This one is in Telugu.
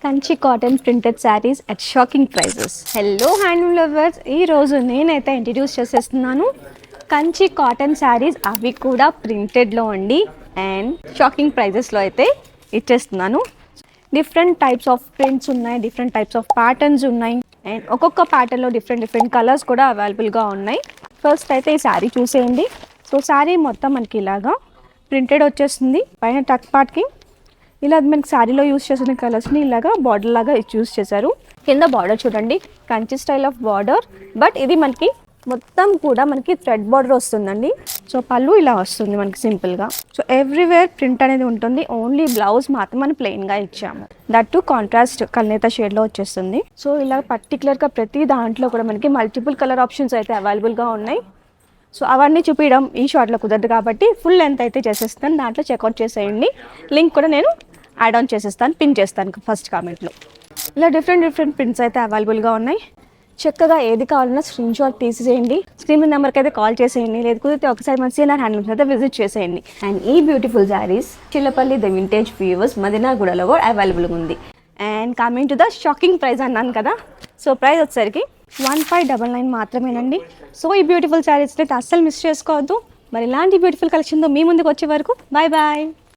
Kanchi cotton printed saris at shocking prices. Hello handloom lovers, ఈరోజు నేనైతే ఇంట్రడ్యూస్ చేసేస్తున్నాను కంచి కాటన్ శారీస్, అవి కూడా ప్రింటెడ్లో అండి. అండ్ షాకింగ్ ప్రైజెస్లో అయితే ఇచ్చేస్తున్నాను. డిఫరెంట్ టైప్స్ ఆఫ్ ప్రింట్స్ ఉన్నాయి, డిఫరెంట్ టైప్స్ ఆఫ్ ప్యాటర్న్స్ ఉన్నాయి, అండ్ ఒక్కొక్క ప్యాటర్న్లో డిఫరెంట్ కలర్స్ కూడా అవైలబుల్గా ఉన్నాయి. ఫస్ట్ అయితే ఈ శారీ చూసేయండి. సో శారీ మొత్తం మనకి ఇలాగా ప్రింటెడ్ వచ్చేస్తుంది. పైన టక్ పార్ట్కి ఇలా మనకి శారీలో యూస్ చేసిన కలర్స్ని ఇలాగా బార్డర్ లాగా యూస్ చేశారు. కింద బార్డర్ చూడండి, Kanchi style of border, but ఇది మనకి మొత్తం కూడా మనకి థ్రెడ్ బార్డర్ వస్తుందండి. సో పళ్ళు ఇలా వస్తుంది మనకి సింపుల్గా. సో ఎవ్రీవేర్ ప్రింట్ అనేది ఉంటుంది, ఓన్లీ బ్లౌజ్ మాత్రం మనం ప్లెయిన్గా ఇచ్చాము. దట్ టు కాంట్రాస్ట్ కల్నేత షేడ్లో వచ్చేస్తుంది. సో ఇలా పర్టికులర్గా ప్రతి దాంట్లో కూడా మనకి మల్టిపుల్ కలర్ ఆప్షన్స్ అయితే అవైలబుల్గా ఉన్నాయి. సో అవన్నీ చూపించడం ఈ షార్ట్లో కుదరదు కాబట్టి ఫుల్ లెంత్ అయితే చేసేస్తాను, దాంట్లో చెక్అవుట్ చేసేయండి. లింక్ కూడా నేను యాడ్ ఆన్ చేసేస్తాను, పిన్ చేస్తాను ఫస్ట్ కామెంట్లో. ఇలా డిఫరెంట్ ప్రింట్స్ అయితే అవైలబుల్గా ఉన్నాయి. చక్కగా ఏది కావాలన్నా స్క్రీన్ షాట్ తీసేయండి, స్క్రీన్ నెంబర్కి అయితే కాల్ చేసేయండి, లేదు కుదిరితే ఒకసారి మన సిఎన్ఆర్ హ్యాండ్లూమ్స్ అయితే విజిట్ చేసేయండి. అండ్ ఈ beautiful saris Chillapalli the vintage weavers మదినాగూడలో కూడా అవైలబుల్గా ఉంది. And coming to the shocking price అన్నాను కదా, సో ప్రైస్ వచ్చేసరికి 1599 మాత్రమేనండి. సో ఈ బ్యూటిఫుల్ శారీస్ అయితే అస్సలు మిస్ చేసుకోవద్దు. మరి ఇలాంటి బ్యూటిఫుల్ కలెక్షన్తో మీ ముందుకు వచ్చే వరకు బాయ్ బాయ్.